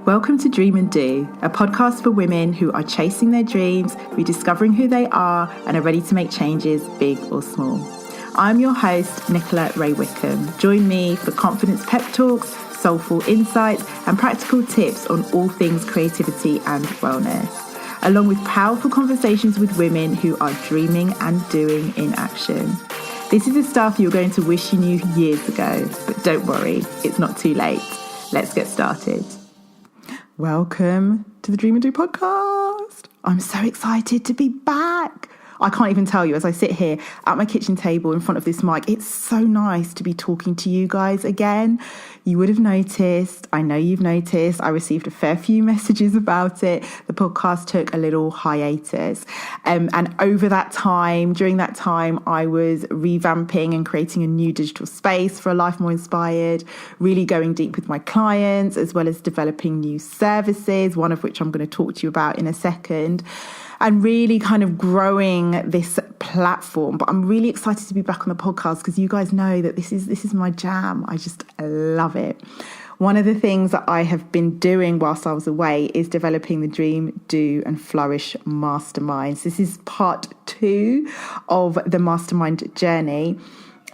Welcome to Dream and Do, a podcast for women who are chasing their dreams, rediscovering who they are, and are ready to make changes, big or small. I'm your host, Nicola Ray Wickham. Join me for confidence pep talks, soulful insights, and practical tips on all things creativity and wellness, along with powerful conversations with women who are dreaming and doing in action. This is the stuff you're going to wish you knew years ago, but don't worry, it's not too late. Let's get started. Welcome to the Dream and Do podcast. I'm so excited to be back. I can't even tell you, as I sit here at my kitchen table in front of this mic, it's so nice to be talking to you guys again. You would have noticed, I know you've noticed, I received a fair few messages about it. The podcast took a little hiatus. And over that time, during that time, I was revamping and creating a new digital space for A Life More Inspired, really going deep with my clients, as well as developing new services, one of which I'm going to talk to you about in a second, and really kind of growing this platform. But I'm really excited to be back on the podcast because you guys know that this is my jam. I just love it. One of the things that I have been doing whilst I was away is developing the Dream, Do and Flourish Mastermind. So this is part 2 of the Mastermind journey.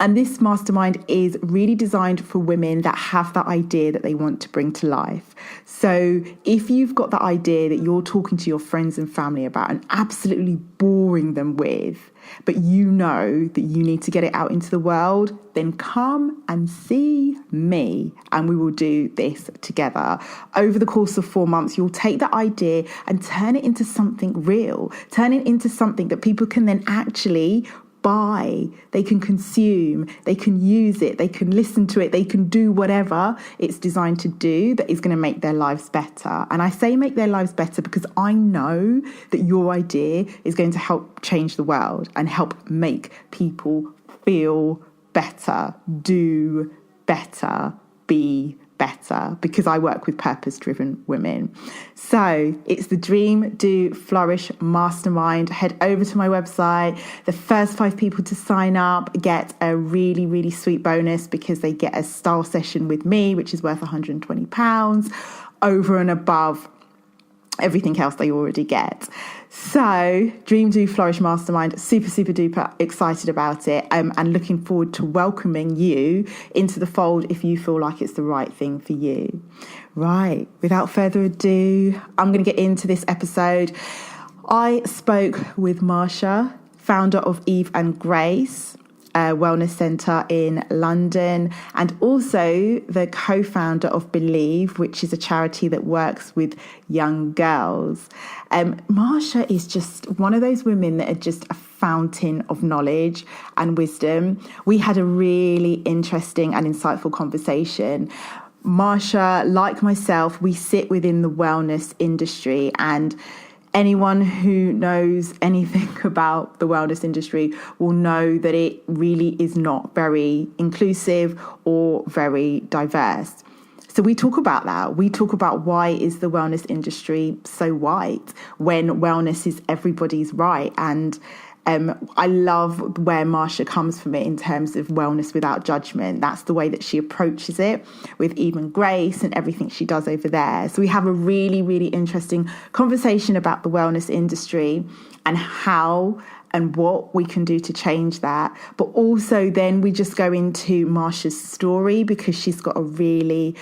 And this mastermind is really designed for women that have that idea that they want to bring to life. So if you've got that idea that you're talking to your friends and family about and absolutely boring them with, but you know that you need to get it out into the world, then come and see me and we will do this together. Over the course of 4 months, you'll take that idea and turn it into something real, turn it into something that people can then actually buy, they can consume, they can use it, they can listen to it, they can do whatever it's designed to do that is going to make their lives better. And I say make their lives better because I know that your idea is going to help change the world and help make people feel better, do better, be better, because I work with purpose-driven women. So it's the Dream, Do, Flourish Mastermind. Head over to my website. The first 5 people to sign up get a really, really sweet bonus because they get a style session with me, which is worth £120 over and above everything else they already get. So Dream, Do, Flourish Mastermind, super duper excited about it, and looking forward to welcoming you into the fold if you feel like it's the right thing for you. Right, without further ado, I'm going to get into this episode. I spoke with Marsha, founder of Eve and Grace, a wellness centre in London, and also the co-founder of Believe, which is a charity that works with young girls. Marsha is just one of those women that are just a fountain of knowledge and wisdom. We had a really interesting and insightful conversation. Marsha, like myself, we sit within the wellness industry, and anyone who knows anything about the wellness industry will know that it really is not very inclusive or very diverse. So we talk about that. We talk about why is the wellness industry so white when wellness is everybody's right. And I love where Marsha comes from it in terms of wellness without judgment. That's the way that she approaches it with Even Grace and everything she does over there. So we have a really, really interesting conversation about the wellness industry and how and what we can do to change that. But also then we just go into Marsha's story because she's got a really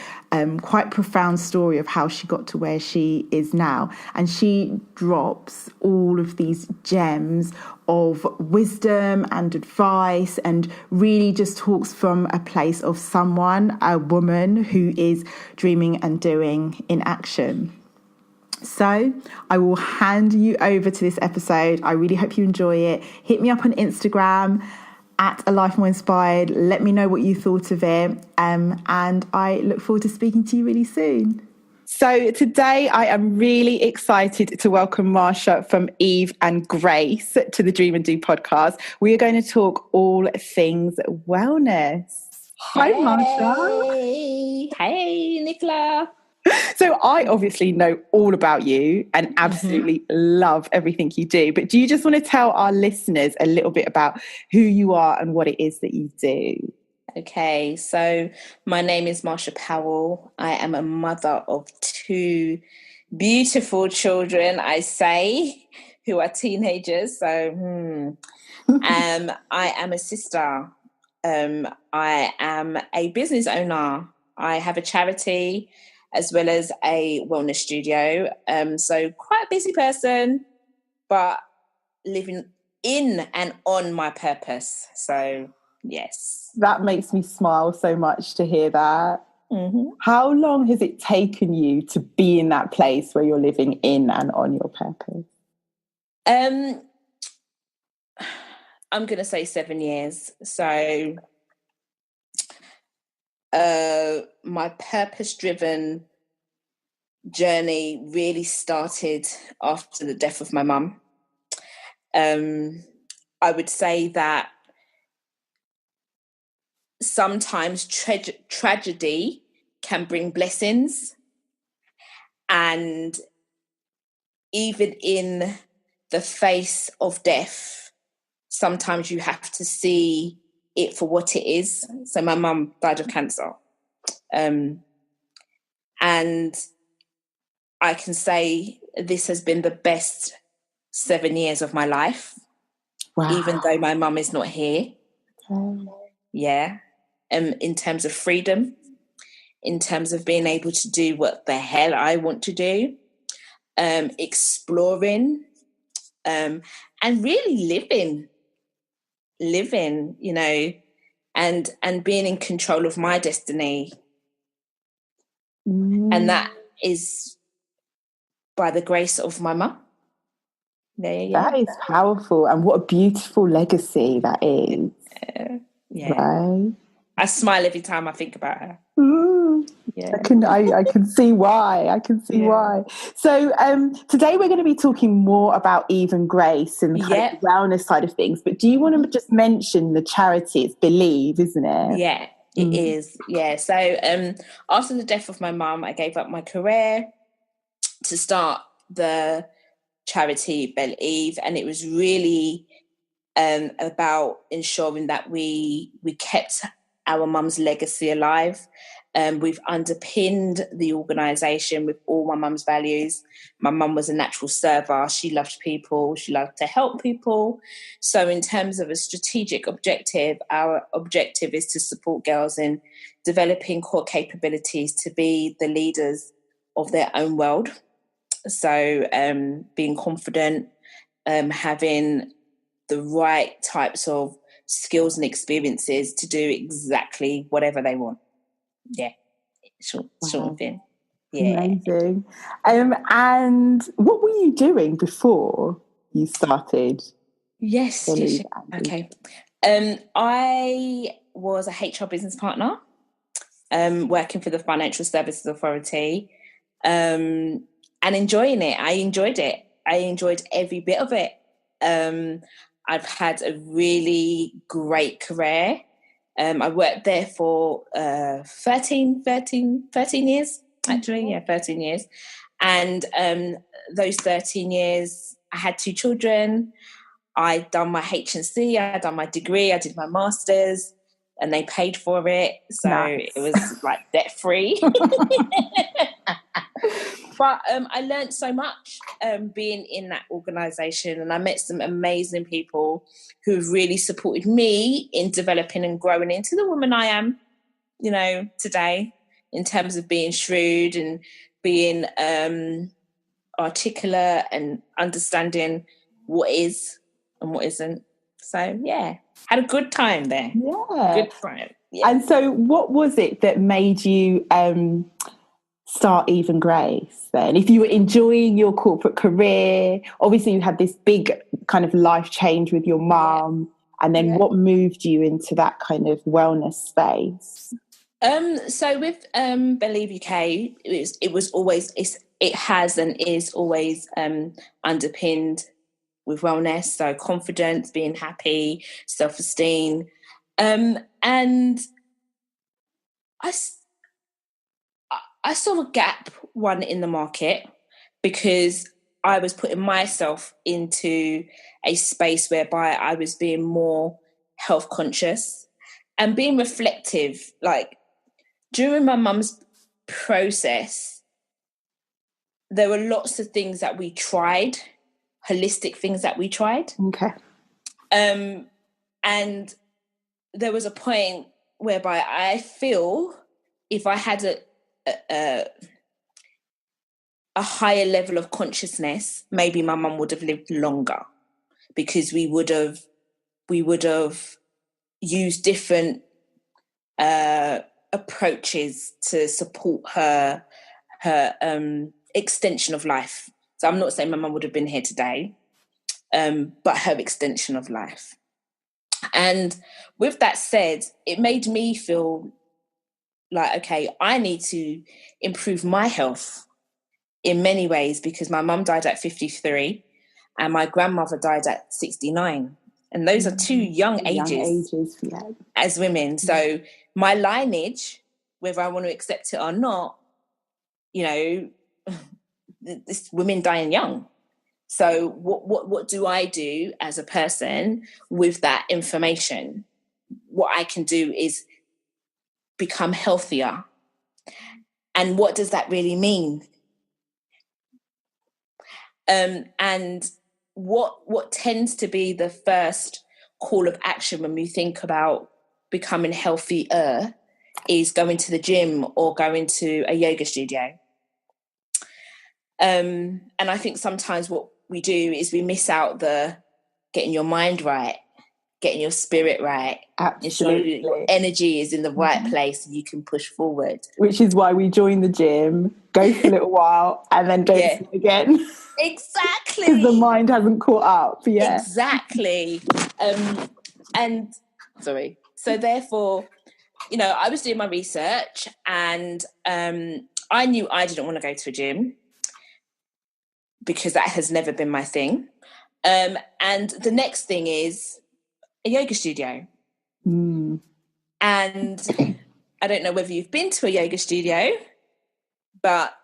quite profound story of how she got to where she is now. And she drops all of these gems of wisdom and advice and really just talks from a place of someone, a woman who is dreaming and doing in action. So I will hand you over to this episode. I really hope you enjoy it. Hit me up on Instagram at A Life More Inspired. Let me know what you thought of it. And I look forward to speaking to you really soon. So today I am really excited to welcome Marsha from Eve and Grace to the Dream and Do podcast. We are going to talk all things wellness. Hi, Marsha. Hey, Nicola. So I obviously know all about you and absolutely love everything you do. But do you just want to tell our listeners a little bit about who you are and what it is that you do? Okay, so my name is Marsha Powell. I am a mother of 2 two beautiful children, I say, who are teenagers. So I am a sister. I am a business owner. I have a charity as well as a wellness studio. So quite a busy person, but living in and on my purpose. So, yes. That makes me smile so much to hear that. Mm-hmm. How long has it taken you to be in that place where you're living in and on your purpose? I'm going to say 7 years. So my purpose-driven journey really started after the death of my mum. I would say that sometimes tragedy can bring blessings, and even in the face of death, sometimes you have to see it for what it is. So my mum died of cancer, and I can say this has been the best 7 years of my life. Wow. Even though my mum is not here. Yeah. In terms of freedom, in terms of being able to do what the hell I want to do, exploring, and really living, you know, and being in control of my destiny. And that is by the grace of my mum. That is powerful, and what a beautiful legacy that is. Yeah. Right? I smile every time I think about her. Yeah. I can see why. I can see why. So today we're going to be talking more about Eve and Grace and the kind of wellness side of things. But do you want to just mention the charity? It's Believe, isn't it? Yeah, it is. Yeah. So after the death of my mum, I gave up my career to start the charity Believe, and it was really about ensuring that we kept our mum's legacy alive. We've underpinned the organisation with all my mum's values. My mum was a natural server. She loved people. She loved to help people. So in terms of a strategic objective, our objective is to support girls in developing core capabilities to be the leaders of their own world. So being confident, having the right types of skills and experiences to do exactly whatever they want. Yeah, sort of thing. Yeah. Amazing. And what were you doing before you started? Yes. Okay. I was a HR business partner, working for the Financial Services Authority, and enjoying it. I enjoyed it. I enjoyed every bit of it. I've had a really great career. I worked there for 13 years, actually. Yeah, 13 years. And those 13 years, I had 2 children. I'd done my HNC, I'd done my degree, I did my master's, and they paid for it. So It was like debt-free. But I learned so much being in that organisation, and I met some amazing people who've really supported me in developing and growing into the woman I am, you know, today, in terms of being shrewd and being articulate and understanding what is and what isn't. So, yeah, had a good time there. Yeah. Good time. Yeah. And so what was it that made you start Eve and Grace then? If you were enjoying your corporate career, obviously you had this big kind of life change with your mum, and then what moved you into that kind of wellness space? So with Believe UK, it has and is always underpinned with wellness, so confidence, being happy, self-esteem, and I saw a gap in the market because I was putting myself into a space whereby I was being more health conscious and being reflective. Like during my mum's process, there were lots of things that we tried, holistic things that we tried. Okay. And there was a point whereby I feel if I had a higher level of consciousness, maybe my mum would have lived longer, because we would have used different approaches to support her extension of life. So I'm not saying my mum would have been here today, but her extension of life. And with that said, it made me feel like, okay, I need to improve my health in many ways, because my mum died at 53 and my grandmother died at 69. And those are two young ages as women. So my lineage, whether I want to accept it or not, this women dying young. So what do I do as a person with that information? What I can do is become healthier. And what does that really mean? And what tends to be the first call of action when we think about becoming healthier is going to the gym or going to a yoga studio. And I think sometimes what we do is we miss out the getting your mind right, getting your spirit right. Absolutely. Your energy is in the right place and you can push forward. Which is why we join the gym, go for a little while, and then don't see it again. Exactly. Because the mind hasn't caught up. Yeah. Exactly. So therefore, I was doing my research, and I knew I didn't want to go to a gym because that has never been my thing. And the next thing is a yoga studio. And I don't know whether you've been to a yoga studio, but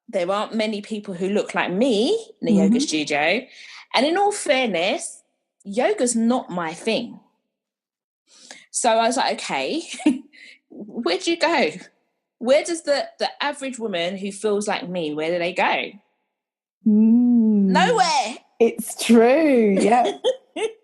there aren't many people who look like me in a yoga studio. And in all fairness, yoga's not my thing. So I was like, okay, where do you go? Where does the average woman who feels like me, where do they go? Nowhere. It's true, yeah.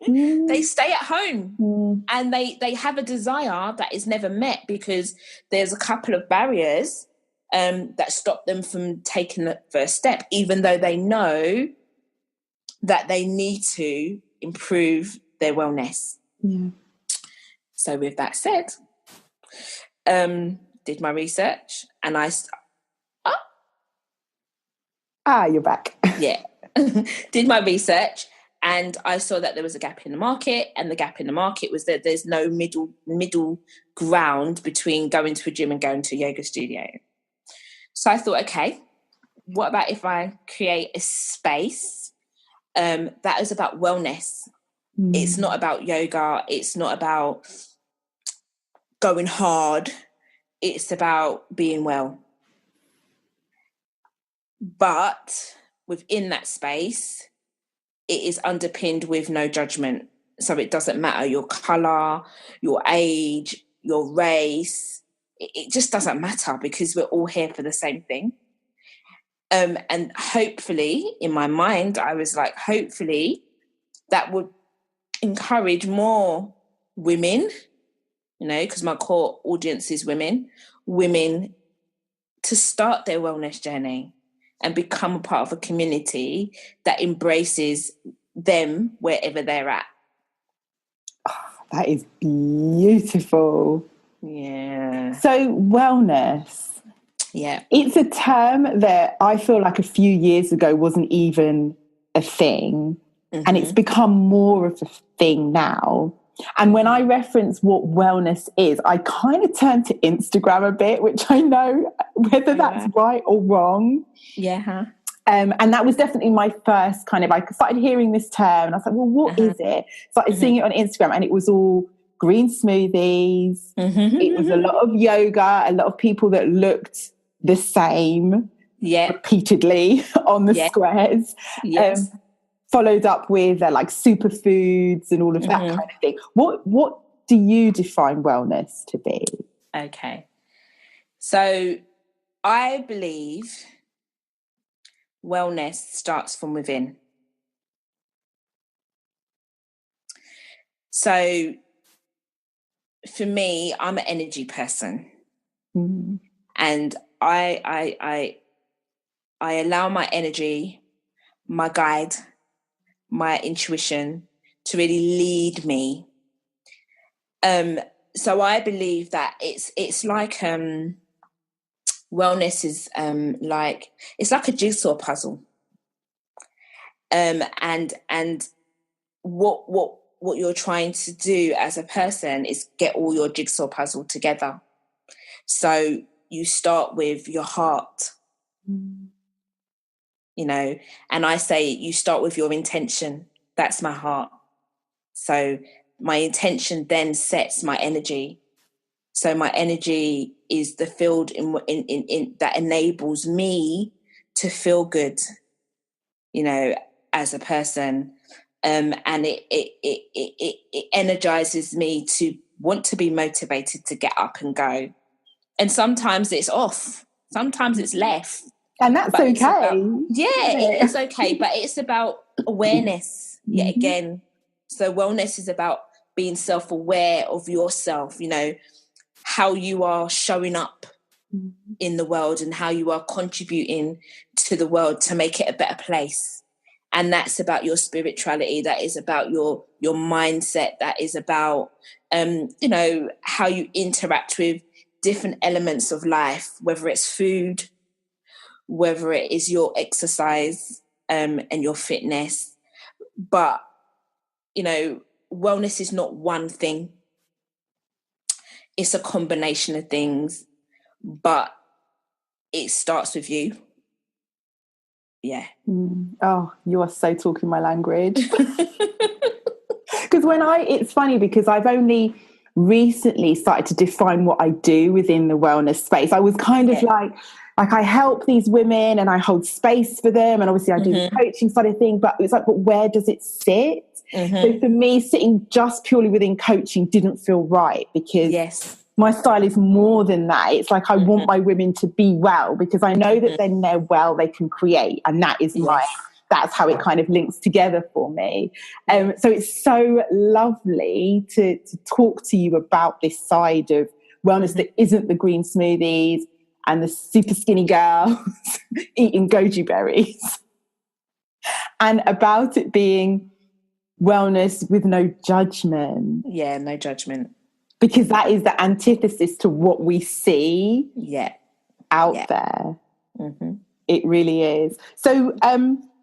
They stay at home and they have a desire that is never met because there's a couple of barriers that stop them from taking the first step, even though they know that they need to improve their wellness. Yeah. So with that said, did my research and you're back. Yeah. Did my research and I saw that there was a gap in the market, and the gap in the market was that there's no middle ground between going to a gym and going to a yoga studio. So I thought, okay, what about if I create a space that is about wellness? It's not about yoga. It's not about going hard. It's about being well. But within that space, it is underpinned with no judgment. So it doesn't matter your colour, your age, your race. It just doesn't matter because we're all here for the same thing. And hopefully, in my mind, I was like, hopefully that would encourage more women, because my core audience is women to start their wellness journey and become a part of a community that embraces them wherever they're at. Oh, that is beautiful. Yeah. So wellness. Yeah. It's a term that I feel like a few years ago wasn't even a thing. And it's become more of a thing now. And when I reference what wellness is, I kind of turn to Instagram a bit, which I know whether that's right or wrong. Yeah. And that was definitely my first I started hearing this term and I was like, well, what is it? Started seeing it on Instagram and it was all green smoothies. It was a lot of yoga, a lot of people that looked the same repeatedly on the squares. Yes. Followed up with like superfoods and all of that kind of thing. What do you define wellness to be? Okay. So I believe wellness starts from within. So for me, I'm an energy person. And I allow my energy, my guide, my intuition to really lead me. So I believe that it's like wellness is it's like a jigsaw puzzle. And what you're trying to do as a person is get all your jigsaw puzzle together. So you start with your heart, you know, and I say you start with your intention. That's my heart. So my intention then sets my energy. So my energy is the field in that enables me to feel good, you know, as a person. And it energizes me to want to be motivated to get up and go. And sometimes it's off. Sometimes it's left. And that's okay. It is okay. But it's about awareness yet again. So wellness is about being self-aware of yourself, you know, how you are showing up in the world and how you are contributing to the world to make it a better place. And that's about your spirituality. That is about your mindset. That is about, you know, how you interact with different elements of life, whether it's food, whether it is your exercise and your fitness. But, you know, wellness is not one thing. It's a combination of things, but it starts with you. Yeah. Oh, you are so talking my language. Because it's funny because I've only recently started to define what I do within the wellness space. I was kind of like I help these women and I hold space for them. And obviously I do the coaching side of things, but it's like, but where does it sit? So for me, sitting just purely within coaching didn't feel right because my style is more than that. It's like I want my women to be well because I know that then they're well, they can create. And that is like, that's how it kind of links together for me. So it's so lovely to talk to you about this side of wellness that isn't the green smoothies and the super skinny girls eating goji berries, and about it being wellness with no judgment. Yeah, no judgment. Because that is the antithesis to what we see out there. It really is. So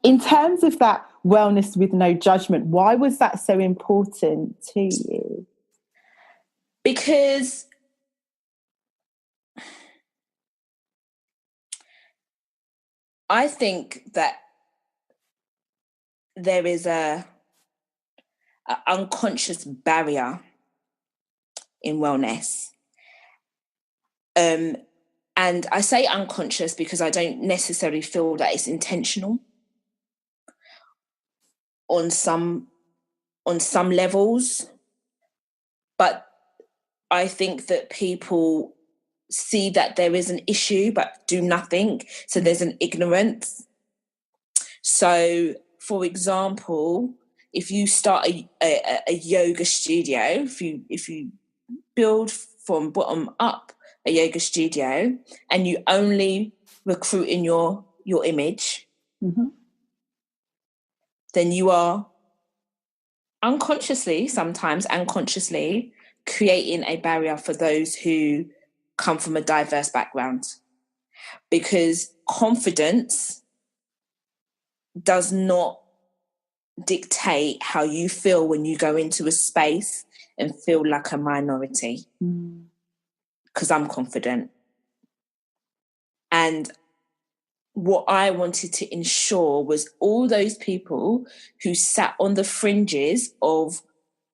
in terms of that wellness with no judgment, why was that so important to you? Because I think that there is a unconscious barrier in wellness. And I say unconscious because I don't necessarily feel that it's intentional on some levels. But I think that people see that there is an issue but do nothing. So there's an ignorance. So, for example, if you start a yoga studio, if you build from bottom up a yoga studio and you only recruit in your image, then you are sometimes unconsciously creating a barrier for those who come from a diverse background, because confidence does not dictate how you feel when you go into a space and feel like a minority, because I'm confident. And what I wanted to ensure was all those people who sat on the fringes of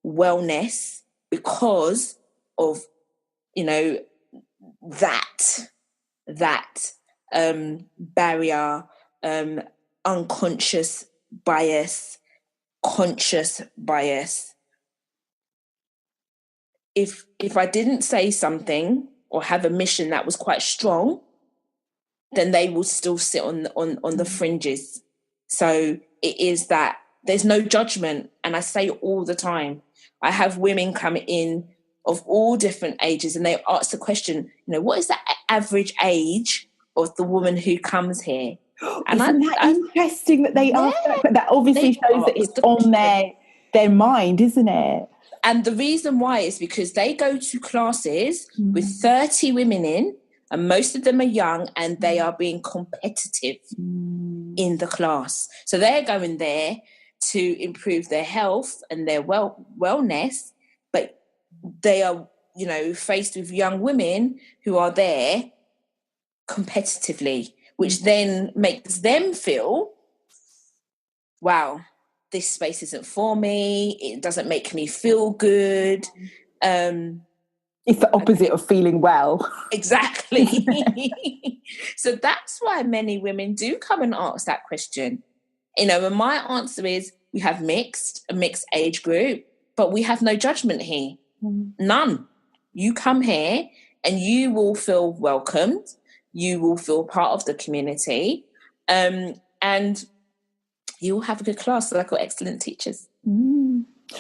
wellness because of, you know, that barrier, unconscious bias, conscious bias. If I didn't say something or have a mission that was quite strong, then they will still sit on the fringes. So it is that there's no judgment. And I say all the time, I have women come in of all different ages, and they ask the question, what is the average age of the woman who comes here? And Isn't that interesting that they ask that? But that obviously shows that it's on their mind, isn't it? And the reason why is because they go to classes with 30 women in, and most of them are young, and they are being competitive in the class. So they're going there to improve their health and their wellness, but they are, faced with young women who are there competitively, which then makes them feel, wow, this space isn't for me. It doesn't make me feel good. It's the opposite of feeling well. Exactly. So that's why many women do come and ask that question. And my answer is, we have a mixed age group, but we have no judgment here. None. You come here and you will feel welcomed. You will feel part of the community. And you will have a good class. So I've got excellent teachers.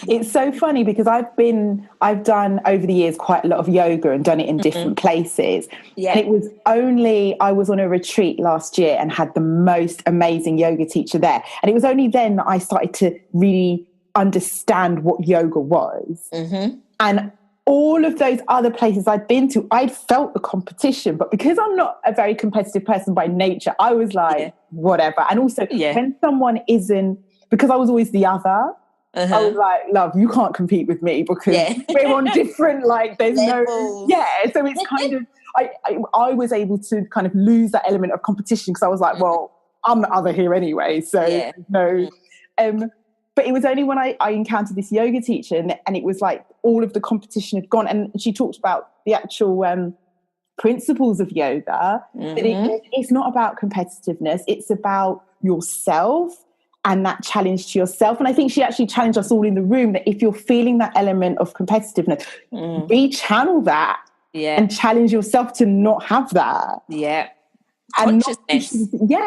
It's so funny because I've done over the years quite a lot of yoga and done it in different places. Yeah. And I was on a retreat last year and had the most amazing yoga teacher there. And it was only then that I started to really understand what yoga was. And all of those other places I'd been to, I'd felt the competition. But because I'm not a very competitive person by nature, I was like, whatever. And also when someone isn't, because I was always the other, I was like, love, you can't compete with me because we're on different, there's levels. So it's kind of, I was able to kind of lose that element of competition because I was like, well, I'm the other here anyway. So no. But it was only when I encountered this yoga teacher and it was like all of the competition had gone. And she talked about the actual principles of yoga. That it's not about competitiveness. It's about yourself and that challenge to yourself. And I think she actually challenged us all in the room that if you're feeling that element of competitiveness, rechannel that and challenge yourself to not have that. And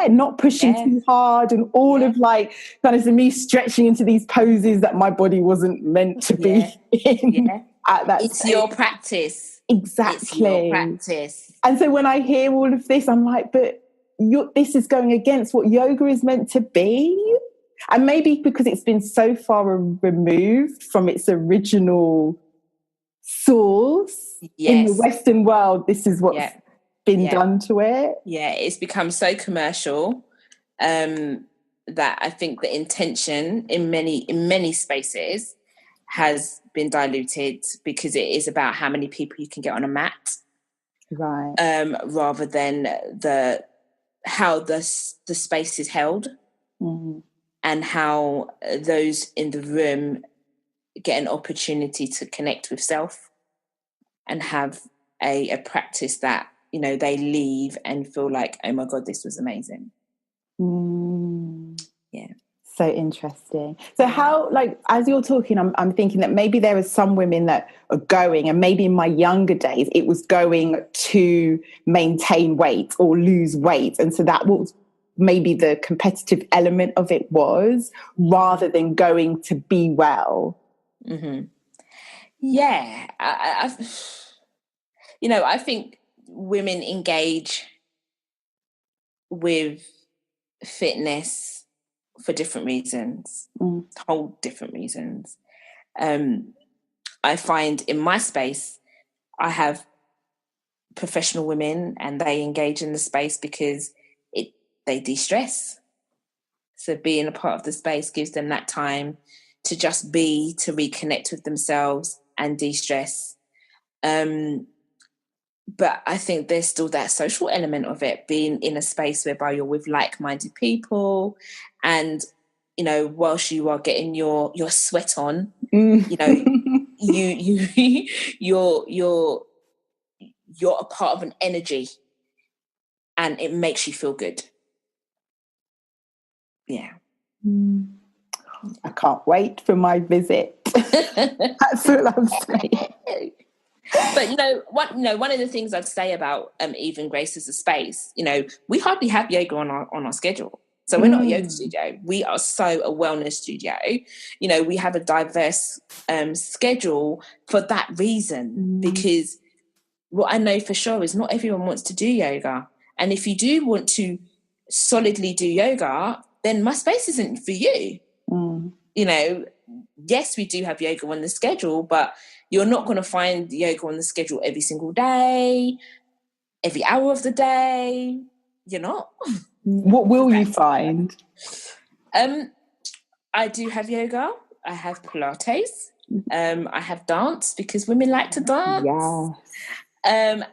not pushing too hard and all of kind of me stretching into these poses that my body wasn't meant to be in at that It's stage. your practice. Exactly. It's your practice. And so when I hear all of this, I'm like, but this is going against what yoga is meant to be. And maybe because it's been so far removed from its original source in the Western world, this is what's been done to it. Yeah, it's become so commercial that I think the intention in many spaces has been diluted because it is about how many people you can get on a mat, right? Rather than how the space is held. And how those in the room get an opportunity to connect with self and have a practice that, they leave and feel like, oh my God, this was amazing. Yeah. So interesting. So how, as you're talking, I'm thinking that maybe there are some women that are going, and maybe in my younger days, it was going to maintain weight or lose weight. And so that was maybe the competitive element of it was, rather than going to be well. Yeah. I think women engage with fitness for different reasons, whole different reasons. I find in my space, I have professional women and they engage in the space because they de-stress. So being a part of the space gives them that time to just be, to reconnect with themselves and de-stress. But I think there's still that social element of it, being in a space whereby you're with like-minded people and, whilst you are getting your sweat on, you're a part of an energy and it makes you feel good. Yeah. I can't wait for my visit. That's all I'm saying. But one of the things I'd say about even Grace as a space, we hardly have yoga on our schedule. So we're not a yoga studio. We are so a wellness studio. We have a diverse schedule for that reason, because what I know for sure is not everyone wants to do yoga. And if you do want to solidly do yoga, then my space isn't for you. Yes, we do have yoga on the schedule, but you're not going to find yoga on the schedule every single day, every hour of the day. You're not. What will you find? I do have yoga. I have Pilates. I have dance, because women like to dance. Yeah. And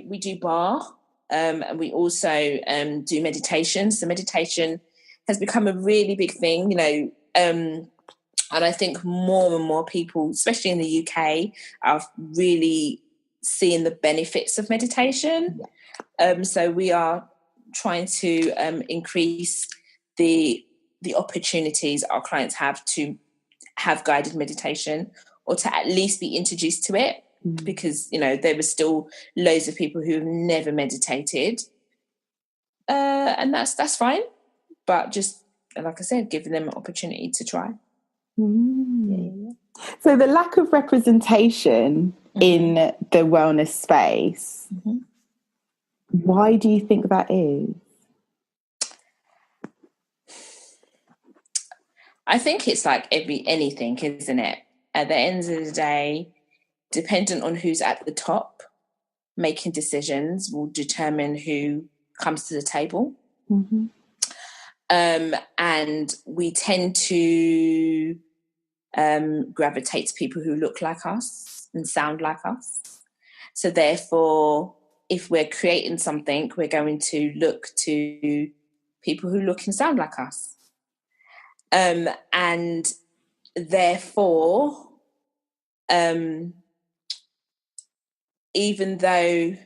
we do bar. And we also do meditation. So meditation has become a really big thing, and I think more and more people, especially in the UK, are really seeing the benefits of meditation. So we are trying to increase the opportunities our clients have to have guided meditation, or to at least be introduced to it, because there were still loads of people who have never meditated, and that's fine, but just like I said, giving them an opportunity to try. So the lack of representation in the wellness space, why do you think that is? I think it's like anything, isn't it? At the end of the day, dependent on who's at the top, making decisions will determine who comes to the table. And we tend to gravitate to people who look like us and sound like us. So therefore, if we're creating something, we're going to look to people who look and sound like us. And therefore, even though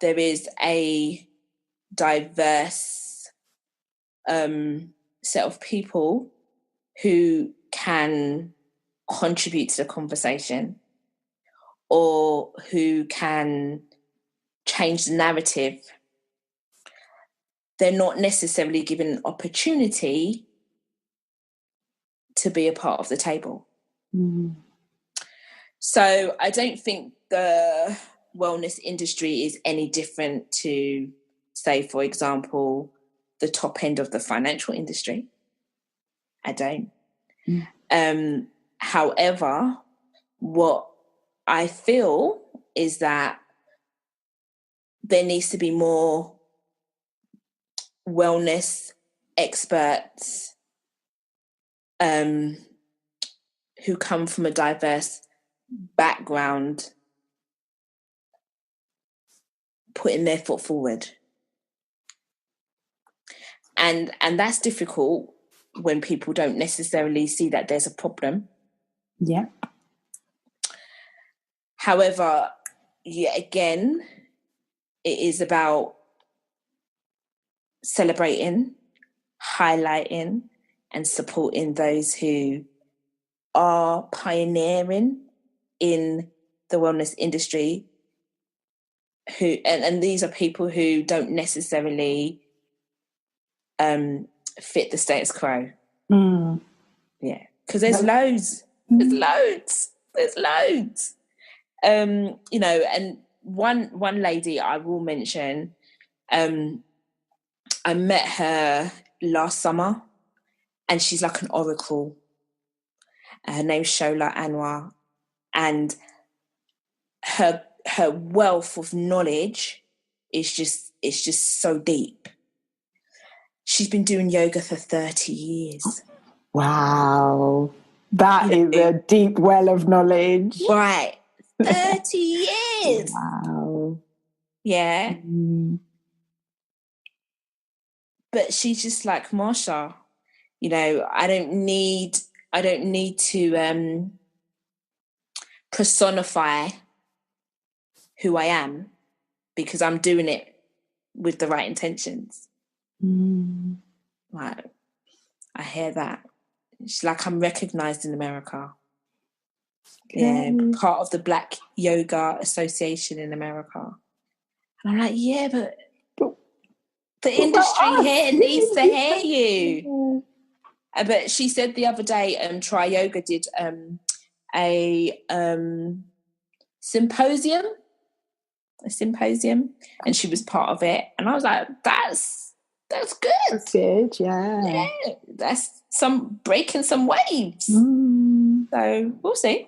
there is a diverse set of people who can contribute to the conversation, or who can change the narrative, they're not necessarily given an opportunity to be a part of the table. So I don't think the wellness industry is any different to, say, for example, the top end of the financial industry. I don't. However, what I feel is that there needs to be more wellness experts who come from a diverse background putting their foot forward. And that's difficult when people don't necessarily see that there's a problem. Yeah. However, again, it is about celebrating, highlighting, and supporting those who are pioneering in the wellness industry, who and these are people who don't necessarily fit the status quo. Yeah, because there's loads. And one lady I will mention, I met her last summer, and she's like an oracle. Her name's Shola Anwar, and her wealth of knowledge is just so deep. She's been doing yoga for 30 years. Wow. That is a deep well of knowledge. Right. 30 years. Wow. Yeah. But she's just like, Marsha, I don't need to personify who I am, because I'm doing it with the right intentions. Like, I hear that. It's like I'm recognized in America. Yeah, part of the Black Yoga Association in America. And I'm like, yeah, but the industry here needs to hear you. But she said the other day, Try Yoga did a symposium, and she was part of it. And I was like, that's good. That's good, yeah. That's breaking some waves. So we'll see.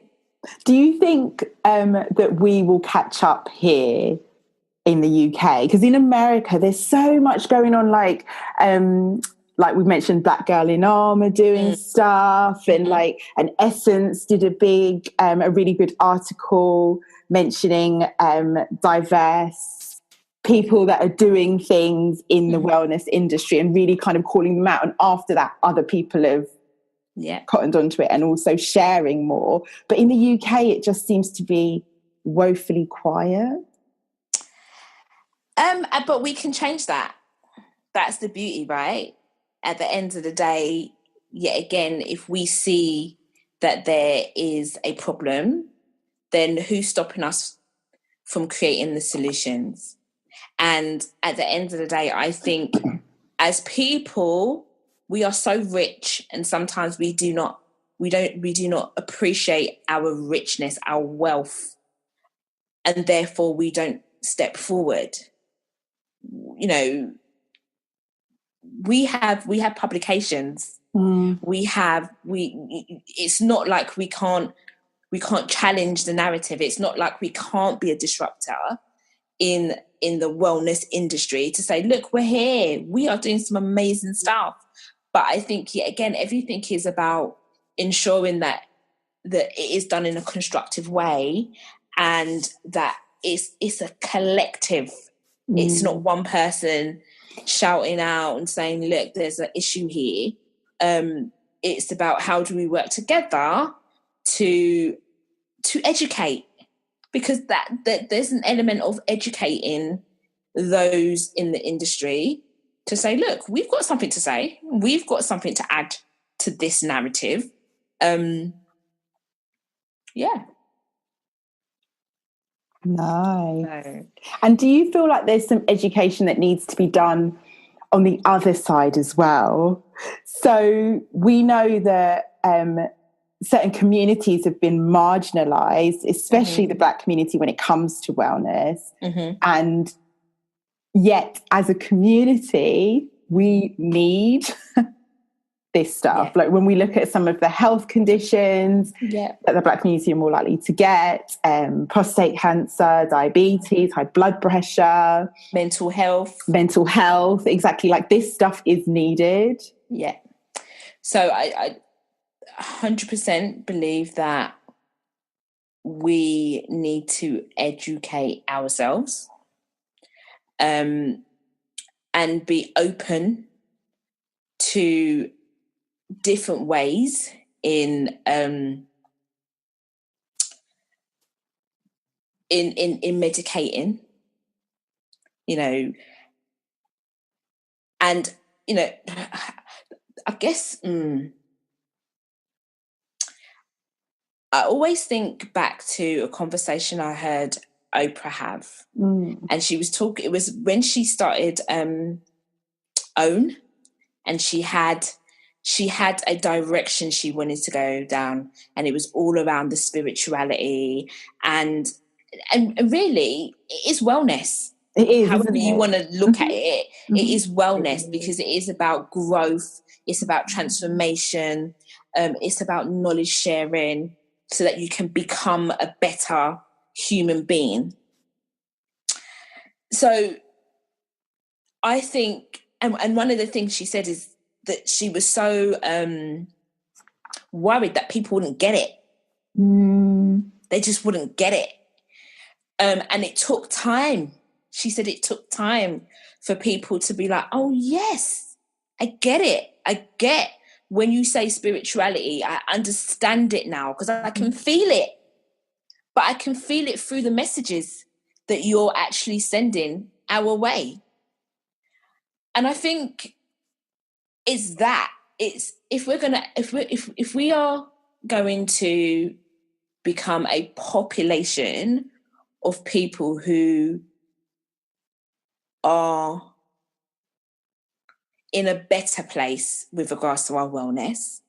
Do you think that we will catch up here in the UK? Because in America, there's so much going on, like we mentioned Black Girl in Armour doing stuff, and and Essence did a really good article mentioning diverse people that are doing things in the wellness industry and really kind of calling them out. And after that, other people have cottoned onto it and also sharing more. But in the UK, it just seems to be woefully quiet. But we can change that. That's the beauty, right? At the end of the day, yet again, if we see that there is a problem, then who's stopping us from creating the solutions? And at the end of the day, I think as people, we are so rich, and sometimes we do not appreciate our richness, our wealth, and therefore we don't step forward. You know, we have publications. It's not like we can't challenge the narrative. It's not like we can't be a disruptor in the wellness industry to say, look, we're here, we are doing some amazing stuff. But I think, again, everything is about ensuring that it is done in a constructive way, and that it's a collective. It's not one person shouting out and saying, look, there's an issue here. It's about how do we work together to educate, because that there's an element of educating those in the industry to say, look, we've got something to say, we've got something to add to this narrative. Nice. And do you feel like there's some education that needs to be done on the other side as well? So we know that certain communities have been marginalised, especially the Black community, when it comes to wellness. And yet, as a community, we need this stuff. Like when we look at some of the health conditions that the Black community are more likely to get, prostate cancer, diabetes, high blood pressure, mental health, exactly. Like this stuff is needed. So I 100% believe that we need to educate ourselves and be open to different ways in medicating, and I guess I always think back to a conversation I heard Oprah have, and she was talking. It was when she started OWN, and she had a direction she wanted to go down, and it was all around the spirituality and really it is wellness. It is, however you want to look at it. It is wellness, because it is about growth. It's about transformation. It's about knowledge sharing, so that you can become a better human being. So I think, and one of the things she said is that she was so worried that people wouldn't get it. They just wouldn't get it. And it took time. She said it took time for people to be like, oh, yes, I get it. I get when you say spirituality, I understand it now, because I can feel it. But I can feel it through the messages that you're actually sending our way. And I think it's that. It's if we are going to become a population of people who are in a better place with regards to our wellness,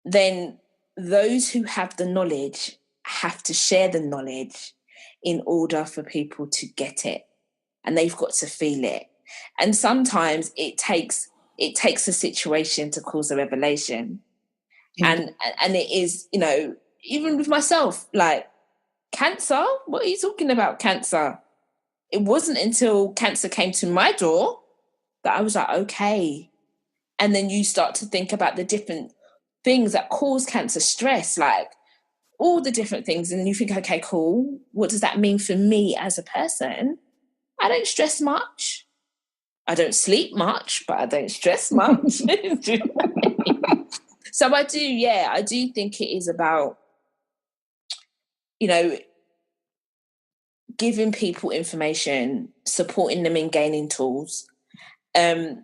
then those who have the knowledge have to share the knowledge in order for people to get it, and they've got to feel it. And sometimes it takes a situation to cause a revelation. And it is, you know, even with myself, like, cancer, what are you talking about, cancer? It wasn't until cancer came to my door that I was like, okay. And then you start to think about the different things that cause cancer, stress, like all the different things. And you think, okay, cool. What does that mean for me as a person? I don't stress much. I don't sleep much, but I don't stress much. So I do think it is about, you know, giving people information, supporting them in gaining tools. And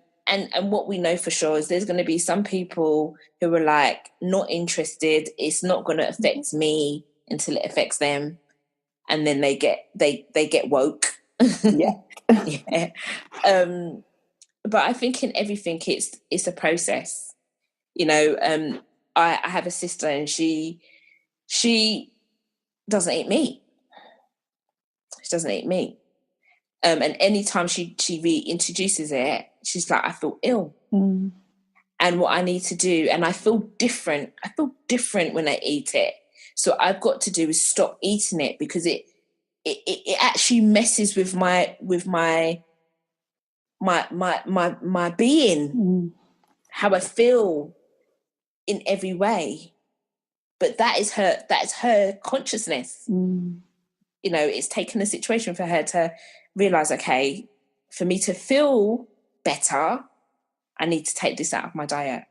what we know for sure is there's going to be some people who are like not interested. It's not going to affect me until it affects them, and then they get woke. Yeah. Yeah. But I think in everything it's a process. You know, I have a sister, and she doesn't eat meat. She doesn't eat meat. And anytime she reintroduces it, she's like, I feel ill. Mm. And what I need to do, and I feel different when I eat it. So I've got to do is stop eating it, because it actually messes with my being, how I feel in every way. But that's her consciousness. You know, it's taken a situation for her to realize, okay, for me to feel better, I need to take this out of my diet.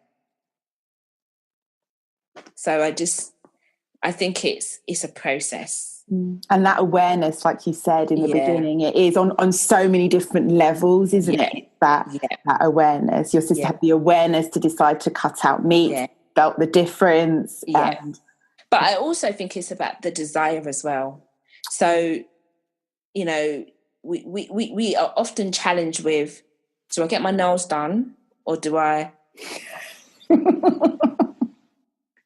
So I think it's a process. And that awareness, like you said in the beginning, it is on so many different levels, isn't it? That awareness. Your sister had the awareness to decide to cut out meat, felt the difference. Yeah. But I also think it's about the desire as well. So, you know, we are often challenged with, do I get my nails done, or do I,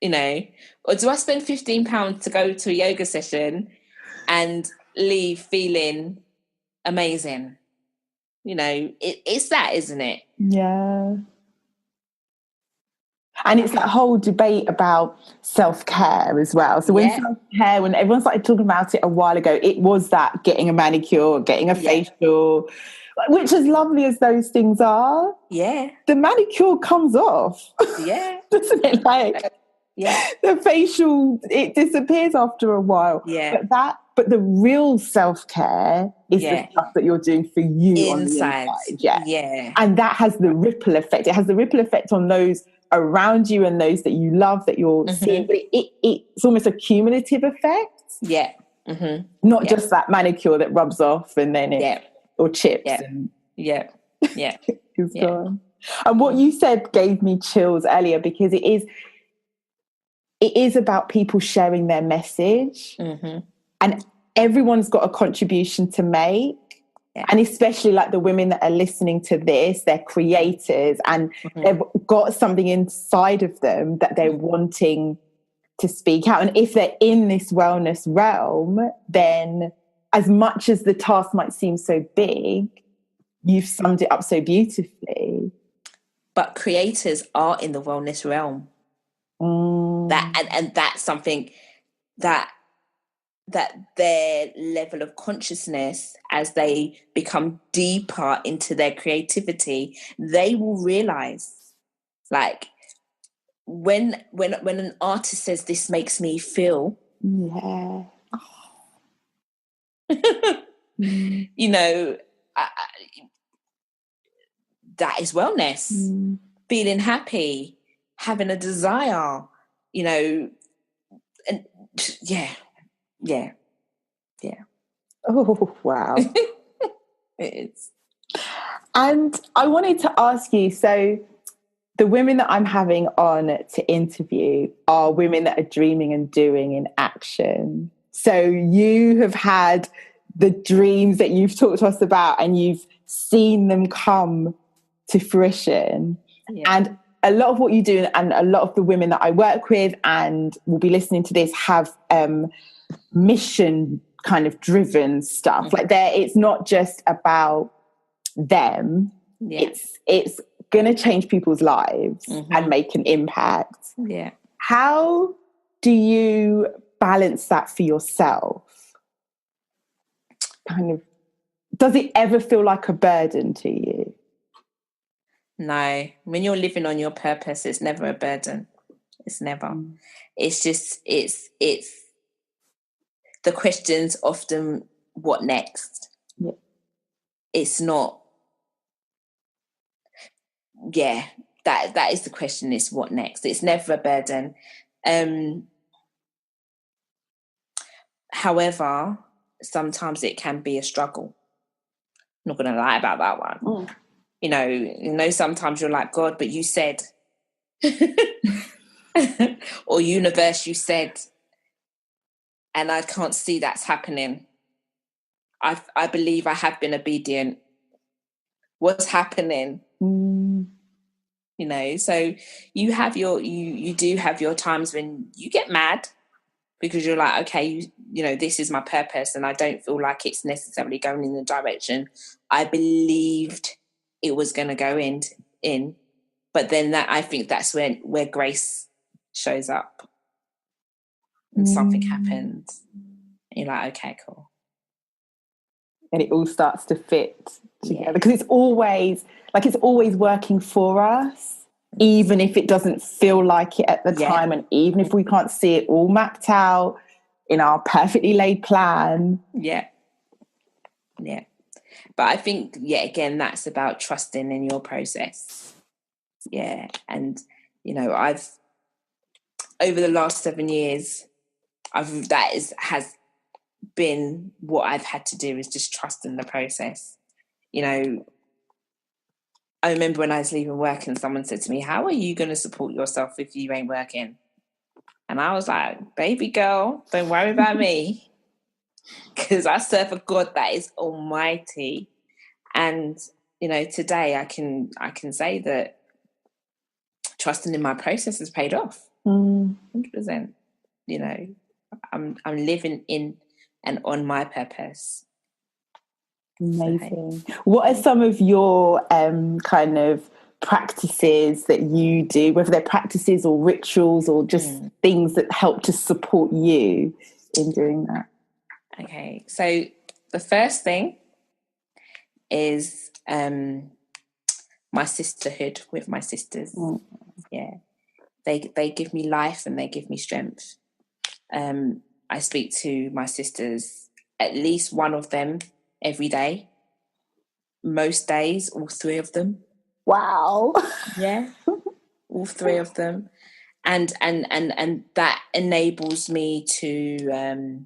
you know, or do I spend £15 to go to a yoga session and leave feeling amazing? You know, it's that, isn't it? Yeah. And it's that whole debate about self-care as well. So when self-care, when everyone started talking about it a while ago, it was that getting a manicure, getting a facial, which, as lovely as those things are, the manicure comes off. Doesn't it? Like, the facial, it disappears after a while. But the real self-care is the stuff that you're doing for you inside. On the inside. And that has the ripple effect. It has the ripple effect on those around you and those that you love, that you're seeing. But it's almost a cumulative effect. Not just that manicure that rubs off and then or chips. And it's gone. And what you said gave me chills earlier, because it is about people sharing their message, and everyone's got a contribution to make. And especially like the women that are listening to this, they're creators, and they've got something inside of them that they're wanting to speak out. And if they're in this wellness realm, then as much as the task might seem so big, you've summed it up so beautifully. But creators are in the wellness realm. And that's something that their level of consciousness, as they become deeper into their creativity, they will realize, like, when an artist says, this makes me feel, you know, that is wellness. Feeling happy, having a desire, you know, and yeah. Oh, wow. It is. And I wanted to ask you, so the women that I'm having on to interview are women that are dreaming and doing in action. So you have had the dreams that you've talked to us about and you've seen them come to fruition. Yeah. And a lot of what you do and a lot of the women that I work with and will be listening to this have mission kind of driven stuff. Mm-hmm. Like it's not just about them. Yeah. It's going to change people's lives and make an impact. Yeah. How do you balance that for yourself? Kind of, does it ever feel like a burden to you? No. When you're living on your purpose, it's never a burden. It's never. It's just, it's the question's often, what next? Yeah. It's not, yeah, that is the question, is what next? It's never a burden. However, sometimes it can be a struggle. I'm not going to lie about that one. Oh. You know, sometimes you're like, God, but you said, or universe, you said, and I can't see that's happening. I believe I have been obedient. What's happening? You know, so you have you do have your times when you get mad because you're like, okay, you know, this is my purpose and I don't feel like it's necessarily going in the direction I believed it was going to go in. But then I think that's where grace shows up and something happens. And you're like, okay, cool. And it all starts to fit together because it's always working for us, even if it doesn't feel like it at the time, and even if we can't see it all mapped out in our perfectly laid plan. Yeah. But I think, again, that's about trusting in your process. Yeah. And, you know, I've, over the last 7 years, has been what I've had to do, is just trust in the process. You know, I remember when I was leaving work and someone said to me, how are you going to support yourself if you ain't working? And I was like, baby girl, don't worry about me, because I serve a God that is almighty. And, you know, today I can say that trusting in my process has paid off. 100%. You know, I'm living in and on my purpose. Amazing. So, what are some of your kind of practices that you do, whether they're practices or rituals or just things that help to support you in doing that? Okay, so the first thing is my sisterhood with my sisters. Yeah, they give me life and they give me strength. I speak to my sisters, at least one of them every day. Most days, all three of them. Wow. Yeah, all three of them, and that enables me to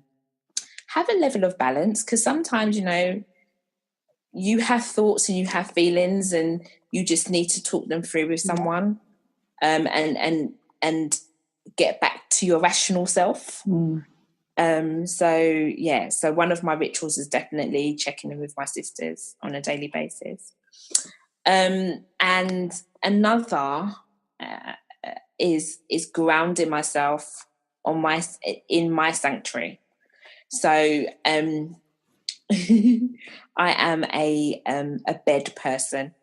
have a level of balance, because sometimes, you know, you have thoughts and you have feelings and you just need to talk them through with someone, and get back to your rational self. So one of my rituals is definitely checking in with my sisters on a daily basis. And another is grounding myself in my sanctuary. So I am a bed person.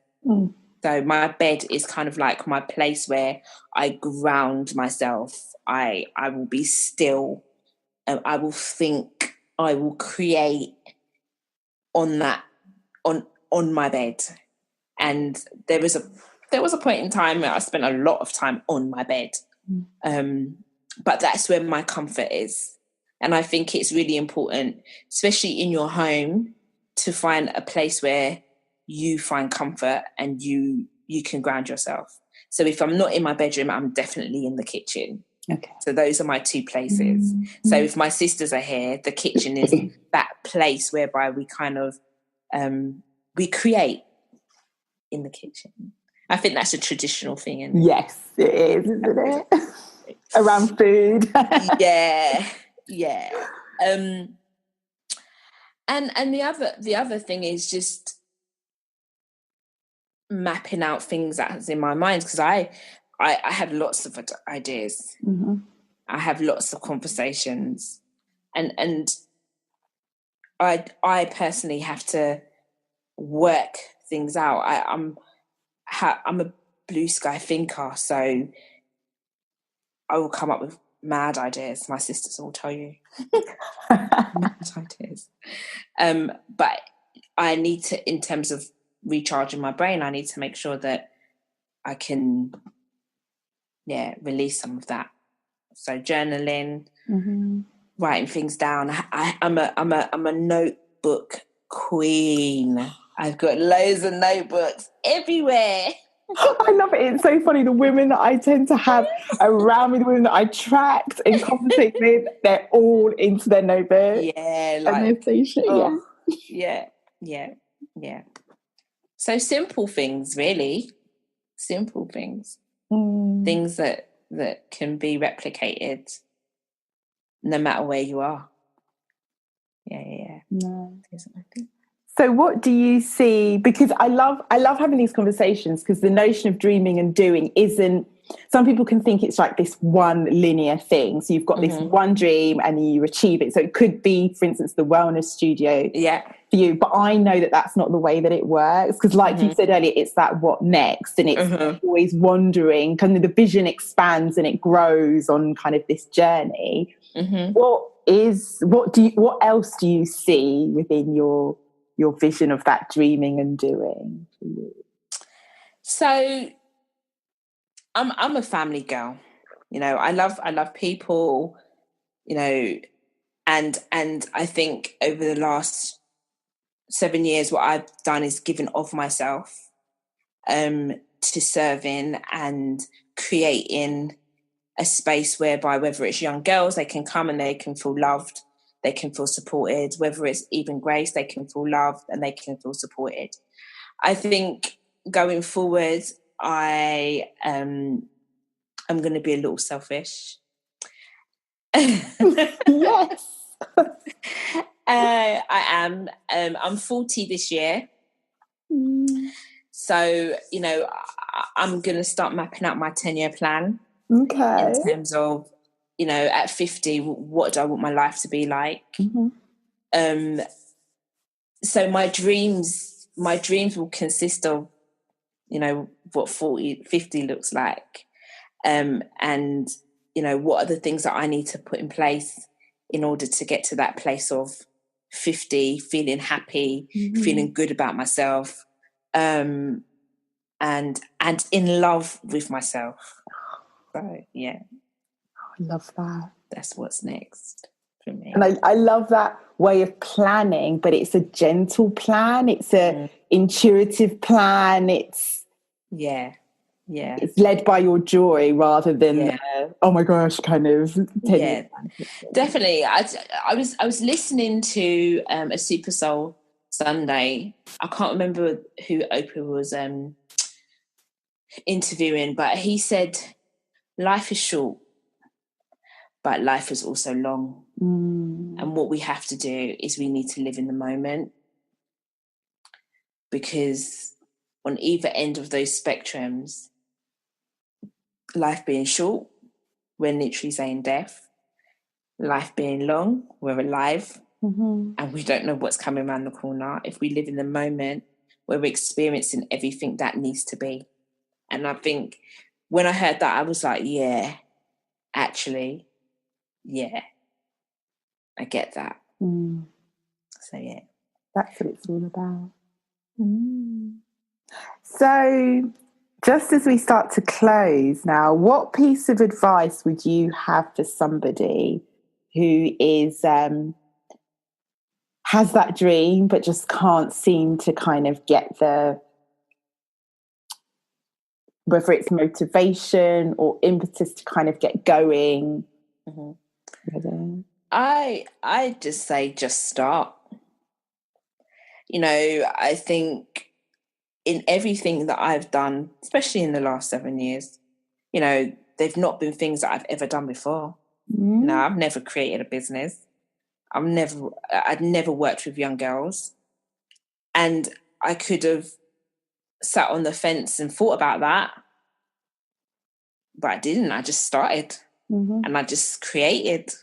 So my bed is kind of like my place where I ground myself. I will be still. I will think. I will create on my bed. And there was a point in time where I spent a lot of time on my bed. But that's where my comfort is. And I think it's really important, especially in your home, to find a place where you find comfort and you can ground yourself. So if I'm not in my bedroom, I'm definitely in the kitchen. Okay. So those are my two places. So if my sisters are here, the kitchen is that place whereby we kind of we create in the kitchen. I think that's a traditional thing, isn't it? Yes, it is, isn't it? Around food. Yeah. And the other thing is just mapping out things that's in my mind, because I have lots of ideas. Mm-hmm. I have lots of conversations, and I personally have to work things out. I'm a blue sky thinker, so I will come up with mad ideas. My sisters will tell you. Mad ideas. But I need to, in terms of recharging my brain, I need to make sure that I can release some of that. So journaling, writing things down. I'm a notebook queen. I've got loads of notebooks everywhere. I love it. It's so funny. The women that I tend to have around me, the women that I tracked and conversate with, they're all into their notebook. Yeah, like, yeah. So simple things, really. Simple things. Things that can be replicated no matter where you are. Yeah. No. So what do you see? Because I love having these conversations, because the notion of dreaming and doing isn't, some people can think it's like this one linear thing. So you've got this one dream and you achieve it. So it could be, for instance, the wellness studio for you. But I know that that's not the way that it works. Because like you said earlier, it's that what next? And it's always wandering. Kind of the vision expands and it grows on kind of this journey. What else do you see within your vision of that dreaming and doing? So I'm a family girl. I love people, and I think over the last 7 years, what I've done is given of myself to serving and creating a space whereby, whether it's young girls, they can come and they can feel loved, they can feel supported. Whether it's even Grace, they can feel loved and they can feel supported. I think going forward, I'm going to be a little selfish. Yes. I am. I'm 40 this year. So, I'm going to start mapping out my 10-year plan. Okay. In terms of, at 50, what do I want my life to be like? So my dreams will consist of, what 50 looks like. And, what are the things that I need to put in place in order to get to that place of 50, feeling happy, feeling good about myself, and in love with myself. So, yeah. I love that. That's what's next for me. And I love that way of planning, but it's a gentle plan. It's a intuitive plan. It's it's led by your joy rather than oh my gosh kind of 10 definitely. I was listening to a Super Soul Sunday. I can't remember who Oprah was interviewing, but he said life is short, but life is also long. And what we have to do is we need to live in the moment, because on either end of those spectrums, life being short, we're literally saying death. Life being long, we're alive. And we don't know what's coming around the corner. If we live in the moment, we're experiencing everything that needs to be. And I think when I heard that, I was like, yeah, actually, yeah, I get that. So, yeah. That's what it's all about. So, just as we start to close now, what piece of advice would you have for somebody who is has that dream but just can't seem to kind of get whether it's motivation or impetus to kind of get going? I just say just start. I think in everything that I've done, especially in the last 7 years, you know, they've not been things that I've ever done before. No, I've never created a business. I'd never worked with young girls. And I could have sat on the fence and thought about that, but I didn't. I just started and I just created.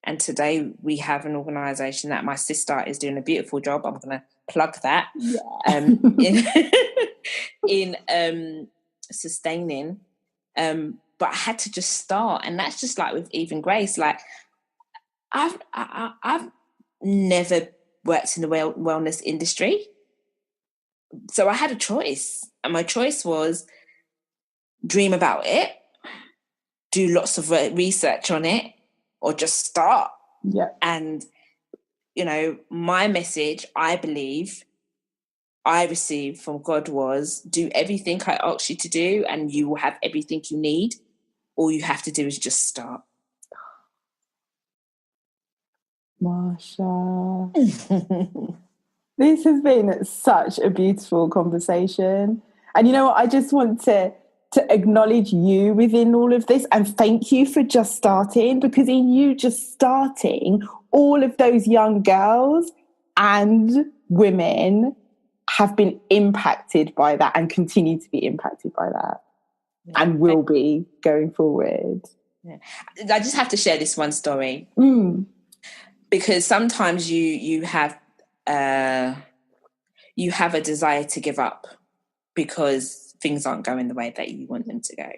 And today we have an organisation that my sister is doing a beautiful job. I'm going to plug that in sustaining. But I had to just start, and that's just like with Even Grace. Like I've never worked in the wellness industry, so I had a choice, and my choice was dream about it, do lots of research on it, or just start. Yeah. And you know, my message, I believe, I received from God was, do everything I ask you to do, and you will have everything you need. All you have to do is just start. Marsha, this has been such a beautiful conversation. And you know what? I just want to acknowledge you within all of this, and thank you for just starting, because in you just starting, all of those young girls and women have been impacted by that and continue to be impacted by that, and will be going forward. Yeah. I just have to share this one story because sometimes you have a desire to give up because things aren't going the way that you want them to go.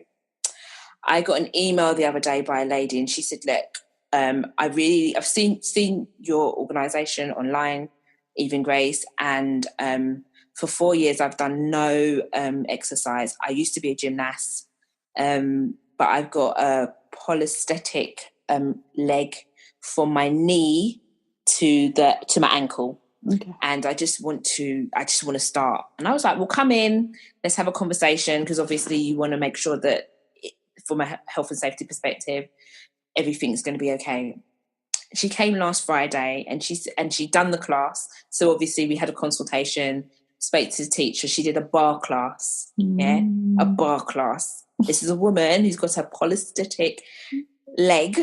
I got an email the other day by a lady, and she said, look, I've seen your organisation online, Even Grace, and for 4 years I've done no exercise. I used to be a gymnast, but I've got a polysthetic leg from my knee to my ankle. Okay. And I just want to start. And I was like, well, come in, let's have a conversation, because obviously you want to make sure that from a health and safety perspective, everything's going to be okay. She came last Friday, and she'd done the class. So obviously we had a consultation, spoke to the teacher. She did a bar class, a bar class. This is a woman who's got a polysthetic leg,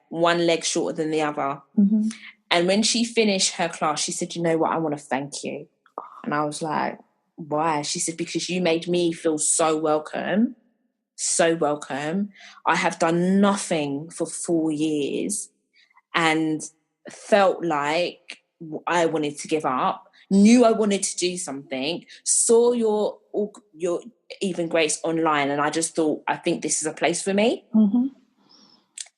one leg shorter than the other. Mm-hmm. And when she finished her class, she said, you know what, I want to thank you. And I was like, why? She said, because you made me feel so welcome. So welcome. I have done nothing for 4 years and felt like I wanted to give up, knew I wanted to do something, saw your Even Grace online, and I just thought, I think this is a place for me. Mm-hmm.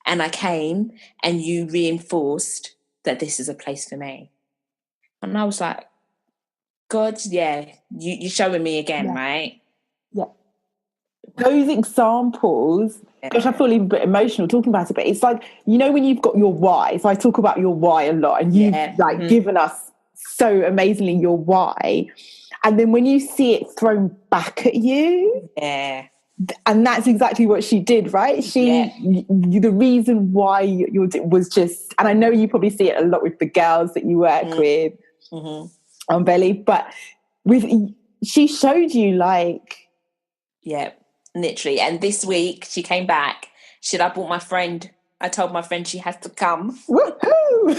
And I came, and you reinforced that this is a place for me. And I was like, God, you're showing me again, right? Yeah. Those examples, gosh, I feel even a bit emotional talking about it, but it's like, you know, when you've got your why, so I talk about your why a lot, and you've given us so amazingly your why, and then when you see it thrown back at you, and that's exactly what she did, right? The reason why you was just, and I know you probably see it a lot with the girls that you work with on Belly, but she showed you like, literally. And this week she came back. I brought my friend. I told my friend she has to come. Woohoo!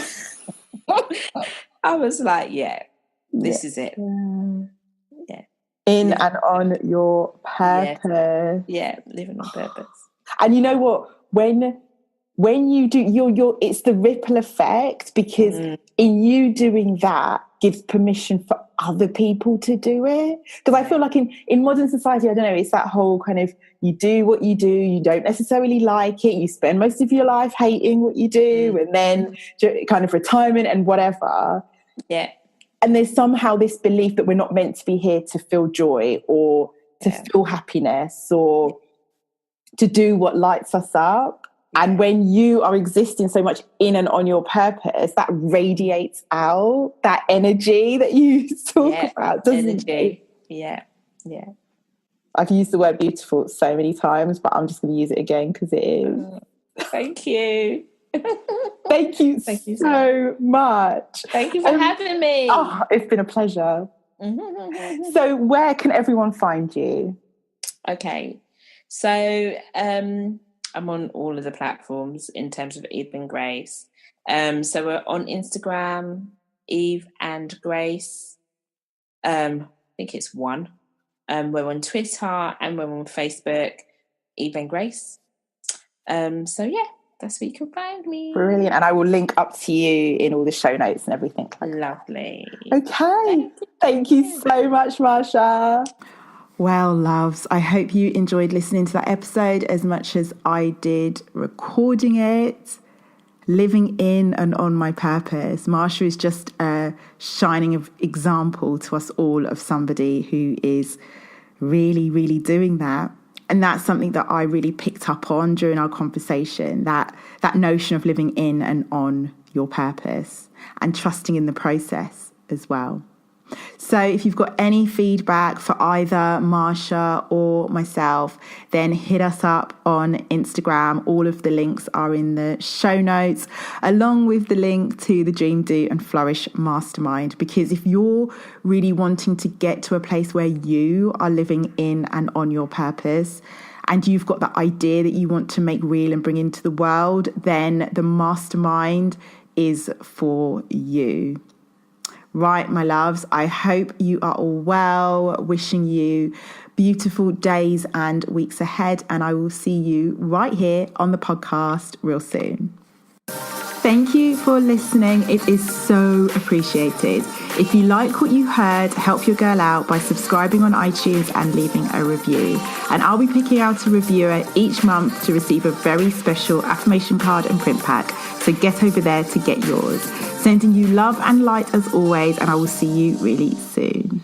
I was like, this is it. In and on your purpose. Living on purpose. And you know what? When you do your it's the ripple effect, because in you doing that gives permission for other people to do it. Because I feel like in modern society, I don't know, it's that whole kind of, you do what you do, you don't necessarily like it, you spend most of your life hating what you do, and then kind of retirement and whatever. Yeah. And there's somehow this belief that we're not meant to be here to feel joy or to feel happiness or to do what lights us up. And when you are existing so much in and on your purpose, that radiates out, that energy that you talk about, doesn't it? Yeah. I've used the word beautiful so many times, but I'm just going to use it again because it is. Thank you. Thank you so much. Thank you for having me. Oh, it's been a pleasure. So where can everyone find you? Okay. So I'm on all of the platforms in terms of Eve and Grace. So we're on Instagram, Eve and Grace. I think it's one. We're on Twitter and we're on Facebook, Eve and Grace. So yeah, that's where you can find me. Brilliant. And I will link up to you in all the show notes and everything. Lovely. Okay. Thank you so much, Marsha. Well, loves, I hope you enjoyed listening to that episode as much as I did recording it. Living in and on my purpose. Marsha is just a shining example to us all of somebody who is really, really doing that. And that's something that I really picked up on during our conversation, that notion of living in and on your purpose and trusting in the process as well. So if you've got any feedback for either Marsha or myself, then hit us up on Instagram. All of the links are in the show notes, along with the link to the Dream, Do and Flourish Mastermind. Because if you're really wanting to get to a place where you are living in and on your purpose, and you've got that idea that you want to make real and bring into the world, then the mastermind is for you. Right, my loves, I hope you are all well, wishing you beautiful days and weeks ahead, and I will see you right here on the podcast real soon. Thank you for listening. It is so appreciated. If you like what you heard, help your girl out by subscribing on iTunes and leaving a review. And I'll be picking out a reviewer each month to receive a very special affirmation card and print pack. So get over there to get yours. Sending you love and light as always, and I will see you really soon.